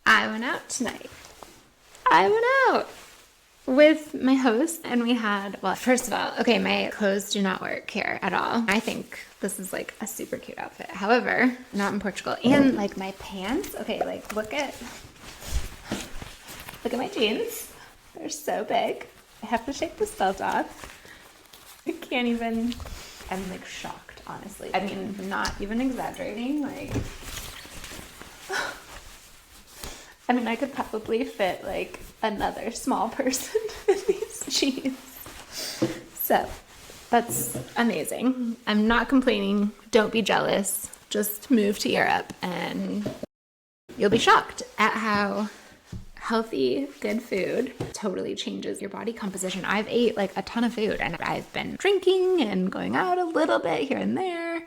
I went out tonight. I went out with my host and we had, well, first of all, okay, my clothes do not work here at all. I think this is like a super cute outfit. However, not in Portugal. And like my pants, okay, like look at my jeans. They're so big. I have to take this belt off. I can't even, I'm like shocked, honestly. I mean, not even exaggerating, like, I mean, I could probably fit like another small person in these jeans. So that's amazing. I'm not complaining. Don't be jealous. Just move to Europe and you'll be shocked at how healthy, good food totally changes your body composition. I've ate like a ton of food and I've been drinking and going out a little bit here and there.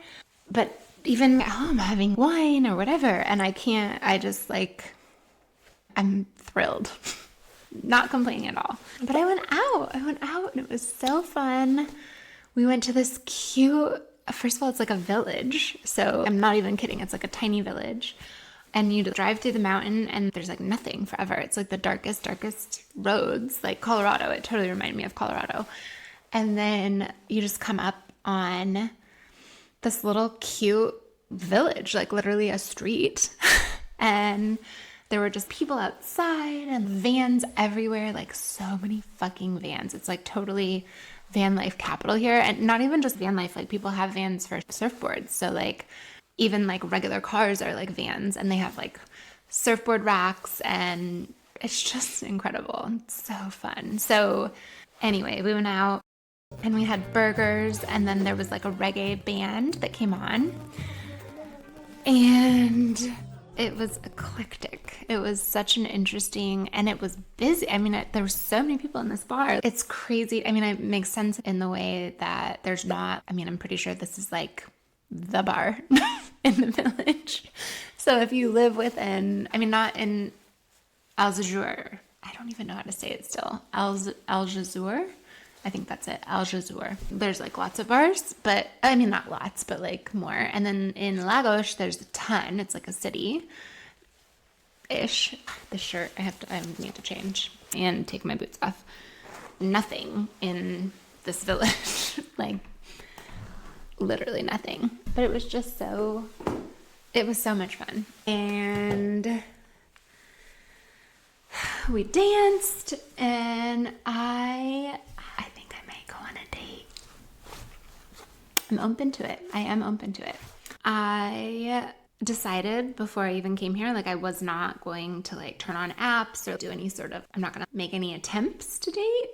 But even at home having wine or whatever, and I just like, I'm thrilled. Not complaining at all. But I went out and it was so fun. We went to this cute, first of all, it's like a village. So I'm not even kidding. It's like a tiny village. And you drive through the mountain and there's like nothing forever. It's like the darkest roads, like Colorado. It totally reminded me of Colorado. And then you just come up on this little cute village, like literally a street. And there were just people outside and vans everywhere, like so many fucking vans. It's like totally van life capital here. And not even just van life, like people have vans for surfboards. So like even like regular cars are like vans and they have like surfboard racks and it's just incredible. It's so fun. So anyway, we went out and we had burgers and then there was like a reggae band that came on. And it was eclectic. It was such an interesting, and it was busy. I mean, there were so many people in this bar. It's crazy. I mean, it makes sense in the way that there's not, I mean, I'm pretty sure this is like the bar in the village. So if you live within, I mean, not in Alzazur, I don't even know how to say it still. Alzazur? I think that's it. Alzazur. There's like lots of bars, but I mean, not lots, but like more. And then in Lagos, there's a ton. It's like a city ish. The shirt I need to change and take my boots off. Nothing in this village, like literally nothing. But it was just it was so much fun. And we danced and I think I might go on a date. I'm open to it. I am open to it. I decided before I even came here, like I was not going to like turn on apps or do any sort of, I'm not going to make any attempts to date.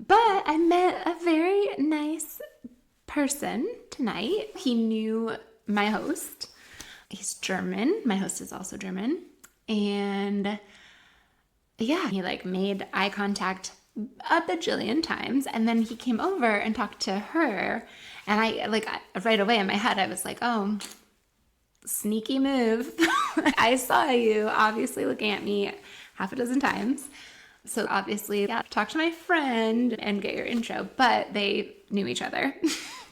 But I met a very nice person tonight. He knew my host. He's German. My host is also German. And yeah, he like made eye contact a bajillion times. And then he came over and talked to her. And I like right away in my head, I was like, oh, sneaky move. I saw you obviously looking at me half a dozen times. So obviously, yeah, talk to my friend and get your intro. But they knew each other.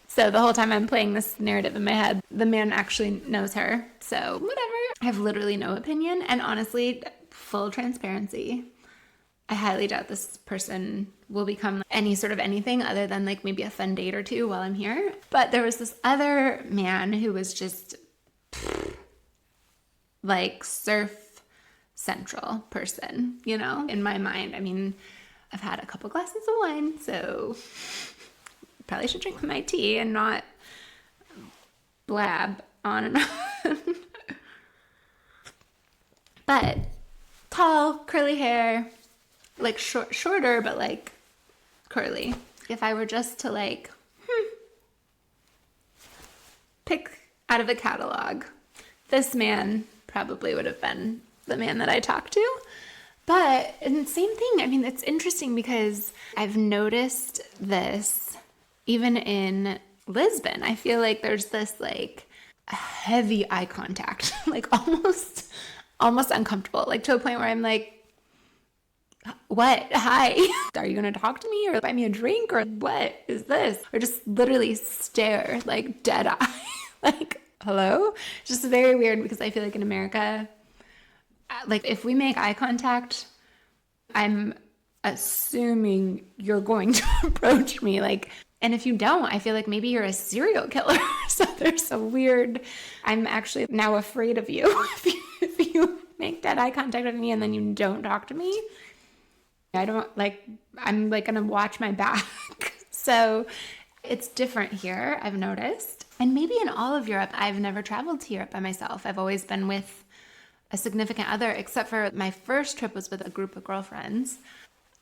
So the whole time I'm playing this narrative in my head, the man actually knows her. So whatever. I have literally no opinion. And honestly, full transparency, I highly doubt this person will become any sort of anything other than like maybe a fun date or two while I'm here. But there was this other man who was just like surf central person, you know, in my mind. I mean, I've had a couple glasses of wine, so probably should drink my tea and not blab on and on. But tall, curly hair, like shorter, but like curly. If I were just to like pick out of a catalog, this man probably would have been the man that I talked to. But and same thing. I mean, it's interesting because I've noticed this even in Lisbon. I feel like there's this like heavy eye contact, like almost uncomfortable, like to a point where I'm like, what? Hi. Are you going to talk to me or buy me a drink or what is this? Or just literally stare like dead eye. Like, hello? Just very weird because I feel like in America, Like if we make eye contact, I'm assuming you're going to approach me. Like, and if you don't, I feel like maybe you're a serial killer. So there's a weird, I'm actually now afraid of you. If you make that eye contact with me and then you don't talk to me, I don't like, I'm like going to watch my back. So it's different here, I've noticed. And maybe in all of Europe, I've never traveled to Europe by myself. I've always been with a significant other, except for my first trip was with a group of girlfriends.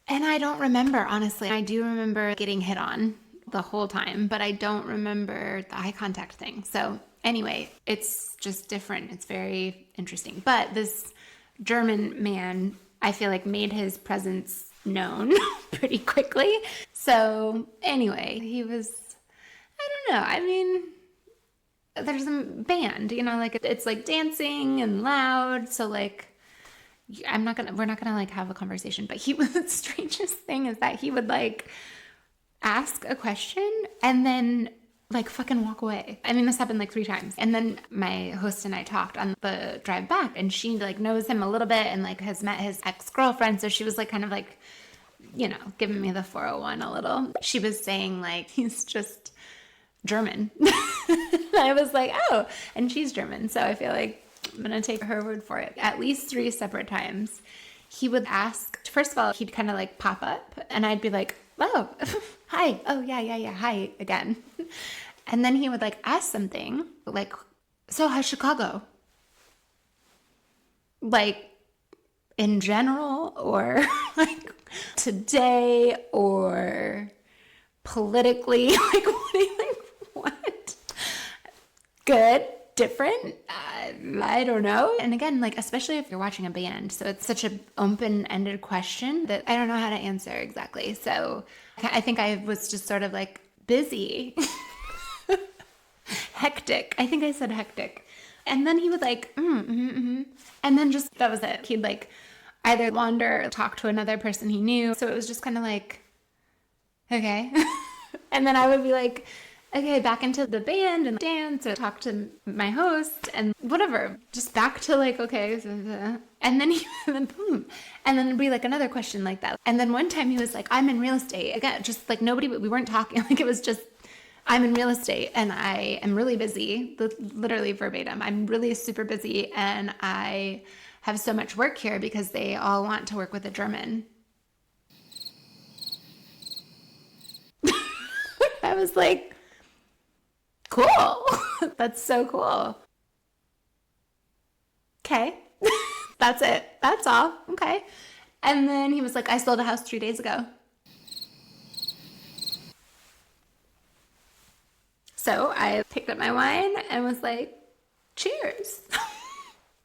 And I don't remember, honestly. I do remember getting hit on the whole time, but I don't remember the eye contact thing. So anyway, it's just different. It's very interesting. But this German man, I feel like made his presence known pretty quickly. So anyway, he was, I don't know. I mean, there's a band, you know, like it's like dancing and loud. So like, we're not gonna like have a conversation, but the strangest thing is that he would like ask a question and then like fucking walk away. I mean, this happened like 3 times. And then my host and I talked on the drive back, and she like knows him a little bit and like has met his ex-girlfriend. So she was like kind of like, you know, giving me the 401 a little. She was saying like, he's just German. I was like, oh, and she's German. So I feel like I'm going to take her word for it. At least 3 separate times, he would ask, first of all, he'd kind of like pop up and I'd be like, oh, hi. Oh, yeah. Hi again. And then he would like ask something like, so how's Chicago? Like in general, or like today, or politically, like what? Good, different, I don't know. And again, like especially if you're watching a band, so it's such an open-ended question that I don't know how to answer exactly. So I think I was just sort of like busy. Hectic. I think I said hectic. And then he would like, and then just, that was it. He'd like either wander or talk to another person he knew. So it was just kind of like, okay. And then I would be like, okay, back into the band and dance or talk to my host and whatever. Just back to like, okay. And then and then it'd be like another question like that. And then one time he was like, I'm in real estate. Again, just like nobody, we weren't talking. Like it was just, I'm in real estate and I am really busy, literally verbatim. I'm really super busy and I have so much work here because they all want to work with a German. I was like, cool. That's so cool. Okay. That's it. That's all. Okay. And then he was like, I sold a house 3 days ago. So I picked up my wine and was like, cheers.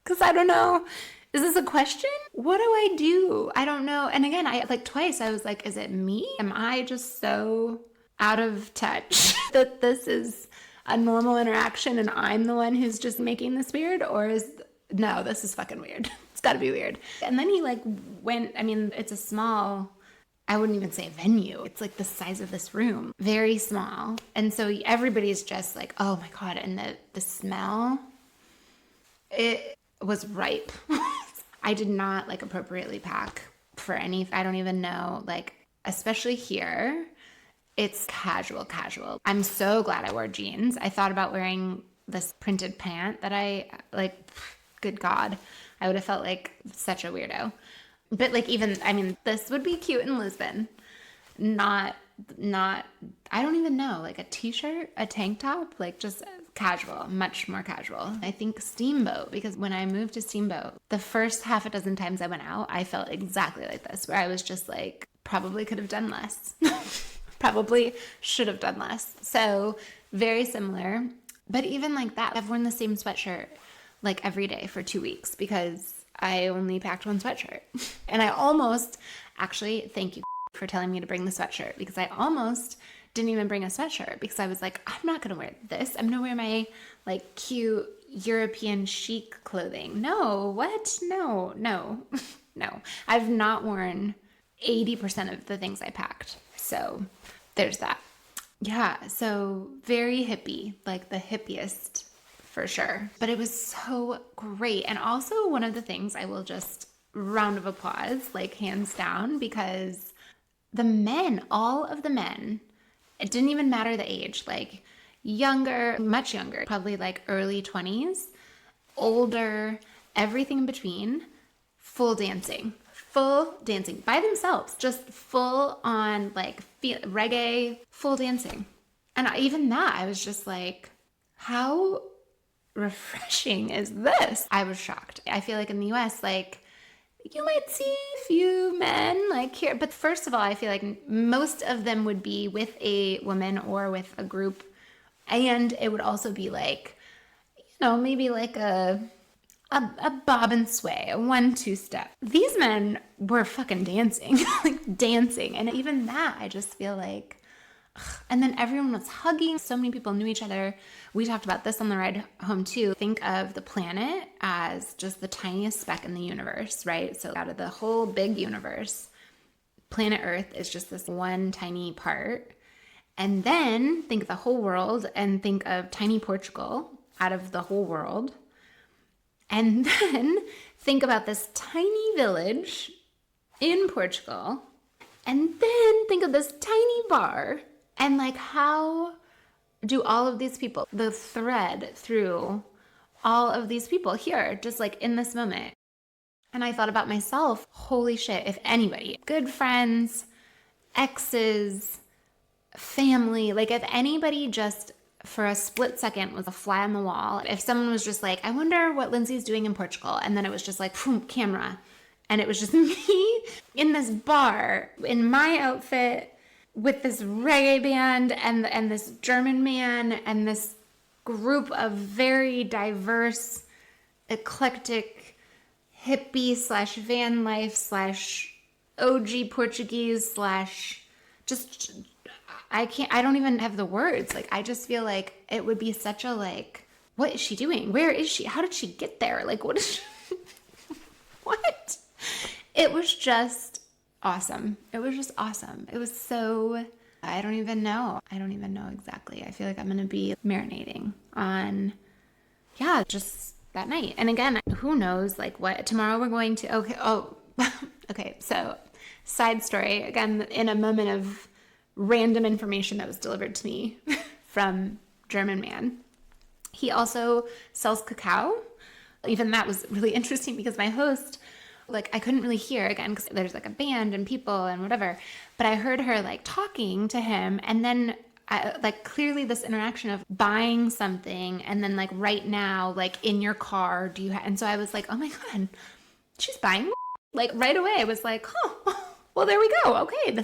Because I don't know. Is this a question? What do I do? I don't know. And again, I like twice I was like, is it me? Am I just so out of touch that this is a normal interaction and I'm the one who's just making this weird? Or no, this is fucking weird. It's got to be weird. And then he like went, I mean, it's a small, I wouldn't even say venue. It's like the size of this room, very small. And so everybody's just like, oh my God. And the smell, it was ripe. I did not like appropriately pack for any, I don't even know, like, especially here, it's casual. I'm so glad I wore jeans. I thought about wearing this printed pant that I like, good God, I would have felt like such a weirdo. But like even, I mean, this would be cute in Lisbon. Not, I don't even know, like a t-shirt, a tank top, like just casual, much more casual. I think Steamboat, because when I moved to Steamboat, the first half a dozen times I went out, I felt exactly like this, where I was just like, probably could have done less. Probably should have done less. So very similar. But even like that, I've worn the same sweatshirt like every day for 2 weeks because I only packed one sweatshirt. And I almost, actually, thank you for telling me to bring the sweatshirt, because I almost didn't even bring a sweatshirt because I was like, I'm not going to wear this. I'm going to wear my like cute European chic clothing. No, what? No. No. I've not worn 80% of the things I packed. So there's that. Yeah, so very hippie, like the hippiest for sure. But it was so great. And also one of the things I will just round of applause, like hands down, because the men, all of the men, it didn't even matter the age, like younger, much younger, probably like early 20s, older, everything in between, full dancing by themselves, just full on like reggae, full dancing. And even that, I was just like, how refreshing is this? I was shocked. I feel like in the US, like, you might see a few men like here, but first of all, I feel like most of them would be with a woman or with a group, and it would also be like, maybe like a bob and sway, a 1-2 step. These men were fucking dancing, like dancing, and even that, I just feel like. And then everyone was hugging. So many people knew each other. We talked about this on the ride home too. Think of the planet as just the tiniest speck in the universe, right? So out of the whole big universe, planet Earth is just this one tiny part. And then think of the whole world and think of tiny Portugal out of the whole world. And then think about this tiny village in Portugal. And then think of this tiny bar. And like, how do all of these people, the thread through all of these people here, just like in this moment. And I thought about myself, holy shit, if anybody, good friends, exes, family, like if anybody just for a split second was a fly on the wall, if someone was just like, I wonder what Lindsay's doing in Portugal. And then it was just like, boom, camera. And it was just me in this bar in my outfit, with this reggae band and this German man and this group of very diverse, eclectic, hippie / van life / OG Portuguese / just, I don't even have the words. Like, I just feel like it would be such a like, what is she doing? Where is she? How did she get there? Like, what is she? What? It was just awesome. It was just awesome. It was so, I don't even know exactly. I feel like I'm going to be marinating on, just that night. And again, who knows like what tomorrow we're going to, okay. So side story, again, in a moment of random information that was delivered to me from German man. He also sells cacao. Even that was really interesting because my host, like, I couldn't really hear again because there's like a band and people and whatever, but I heard her like talking to him, and then like clearly this interaction of buying something and then like right now, like in your car, do you and so I was like, oh my God, she's buying like right away. I was like, well, there we go. Okay,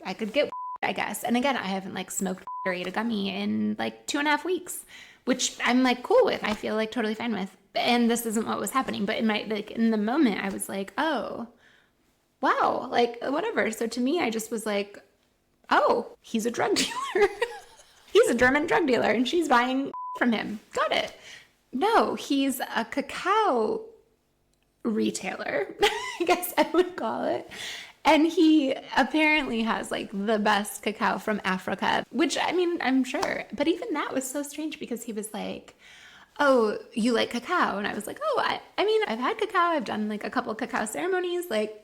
I could get I guess. And again, I haven't like smoked or ate a gummy in like 2.5 weeks, which I'm like cool with. I feel like totally fine with. And this isn't what was happening, but in the moment I was like, oh, wow, like whatever. So to me, I just was like, oh, he's a drug dealer. He's a German drug dealer and she's buying from him. Got it. No, he's a cacao retailer, I guess I would call it. And he apparently has like the best cacao from Africa, which I mean, I'm sure. But even that was so strange because he was like, oh, you like cacao? And I was like, oh, I mean, I've had cacao. I've done like a couple of cacao ceremonies. Like,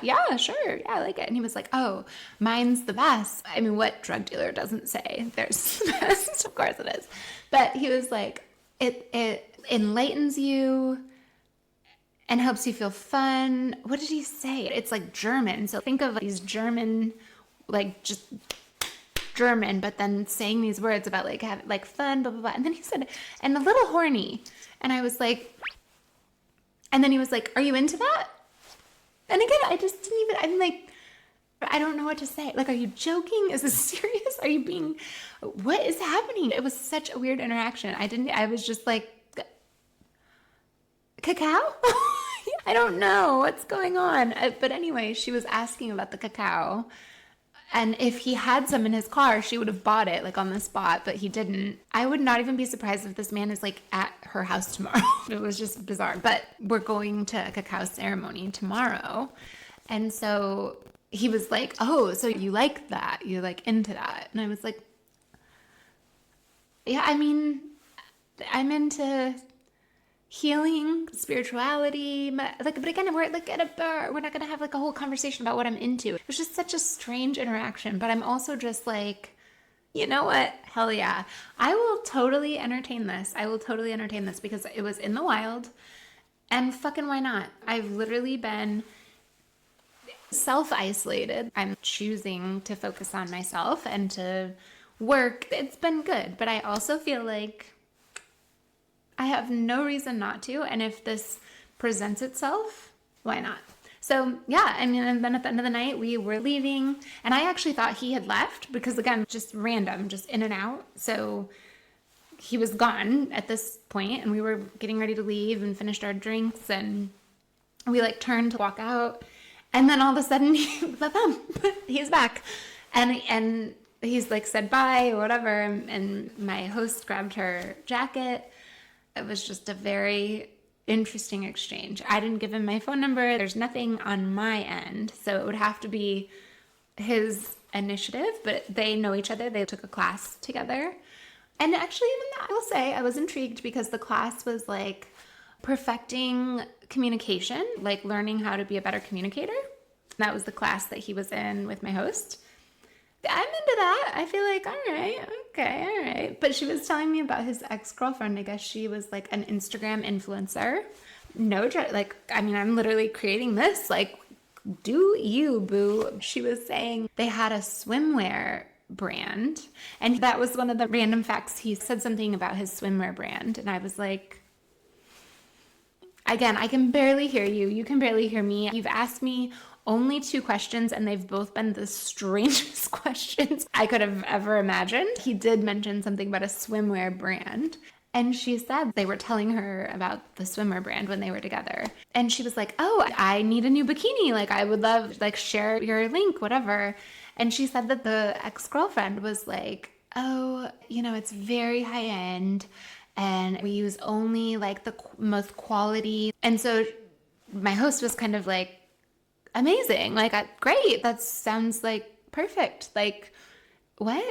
yeah, sure. Yeah, I like it. And he was like, oh, mine's the best. I mean, what drug dealer doesn't say there's the best? Of course it is. But he was like, it enlightens you and helps you feel fun. What did he say? It's like German. So think of these German, like just German, but then saying these words about like have like fun, blah, blah, blah. And then he said, and a little horny. And I was like, and then he was like, are you into that? And again, I just didn't even, I'm like, I don't know what to say. Like, are you joking? Is this serious? Are you being, what is happening? It was such a weird interaction. I was just like, cacao? I don't know what's going on. But anyway, she was asking about the cacao. And if he had some in his car, she would have bought it like on the spot, but he didn't. I would not even be surprised if this man is like at her house tomorrow. It was just bizarre. But we're going to a cacao ceremony tomorrow. And so he was like, oh, so you like that? You're like into that? And I was like, yeah, I mean, I'm into healing, spirituality, like, but again, we're like at a bar. We're not gonna have like a whole conversation about what I'm into. It was just such a strange interaction, but I'm also just like, you know what? Hell yeah. I will totally entertain this. I will totally entertain this because it was in the wild, and fucking why not? I've literally been self-isolated. I'm choosing to focus on myself and to work. It's been good, but I also feel like I have no reason not to. And if this presents itself, why not? So yeah, I mean, and then at the end of the night, we were leaving, and I actually thought he had left because, again, just random, just in and out. So he was gone at this point, and we were getting ready to leave and finished our drinks, and we like turned to walk out, and then all of a sudden, he's back, and he's like said bye or whatever, and my host grabbed her jacket. It was just a very interesting exchange. I didn't give him my phone number. There's nothing on my end, so it would have to be his initiative, but they know each other. They took a class together. And actually, even that, I will say, I was intrigued because the class was like perfecting communication, like learning how to be a better communicator. That was the class that he was in with my host. I'm into that. I feel like, all right, okay, all right. But she was telling me about his ex-girlfriend. I guess she was like an Instagram influencer. No, like, I mean, I'm literally creating this. Like, do you, boo? She was saying they had a swimwear brand. And that was one of the random facts. He said something about his swimwear brand. And I was like, again, I can barely hear you. You can barely hear me. You've asked me only 2 questions, and they've both been the strangest questions I could have ever imagined. He did mention something about a swimwear brand. And she said they were telling her about the swimwear brand when they were together. And she was like, oh, I need a new bikini. Like, I would love, like, share your link, whatever. And she said that the ex-girlfriend was like, oh, you know, it's very high end, and we use only like the most quality. And so my host was kind of like, amazing, like, great, that sounds like perfect, like, what?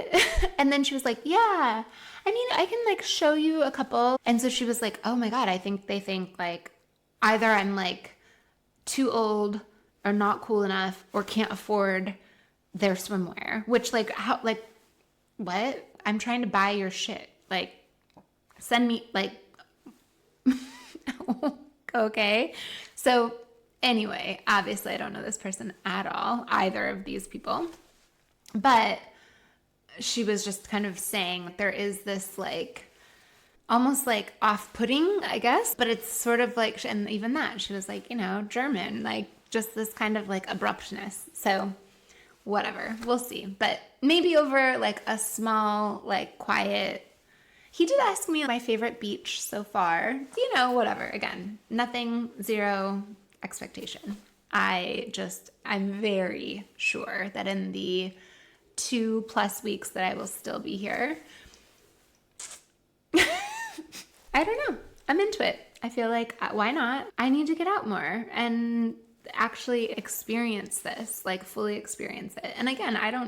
And then she was like, yeah, I mean, I can like show you a couple. And so she was like, oh my God, I think they think like either I'm like too old or not cool enough or can't afford their swimwear, which, like, how, like, what? I'm trying to buy your shit, like, send me, like, okay. So anyway, obviously I don't know this person at all, either of these people, but she was just kind of saying that there is this like almost like off-putting, I guess, but it's sort of like, and even that, she was like, you know, German, like just this kind of like abruptness. So whatever, we'll see. But maybe over like a small, like quiet. He did ask me my favorite beach so far. You know, whatever. Again, nothing, zero expectation. I'm very sure that in the 2+ weeks that I will still be here, I don't know. I'm into it. I feel like, why not? I need to get out more and actually experience this, like fully experience it. And again, I'm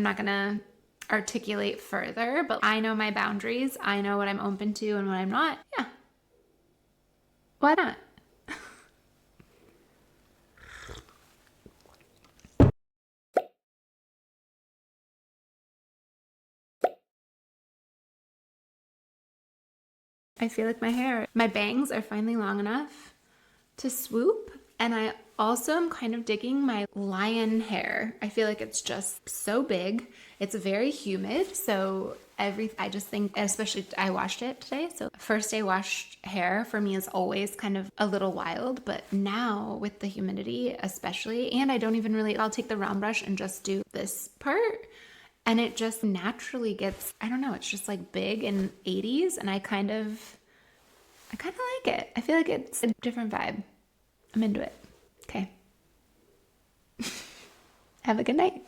not going to articulate further, but I know my boundaries. I know what I'm open to and what I'm not. Yeah. Why not? I feel like my bangs are finally long enough to swoop. And I also am kind of digging my lion hair. I feel like it's just so big. It's very humid. So I just think, especially I washed it today. So first day washed hair for me is always kind of a little wild, but now with the humidity, especially, and I'll take the round brush and just do this part. And it just naturally gets, I don't know, it's just like big and 80s. And I kind of like it. I feel like it's a different vibe. I'm into it. Okay. Have a good night.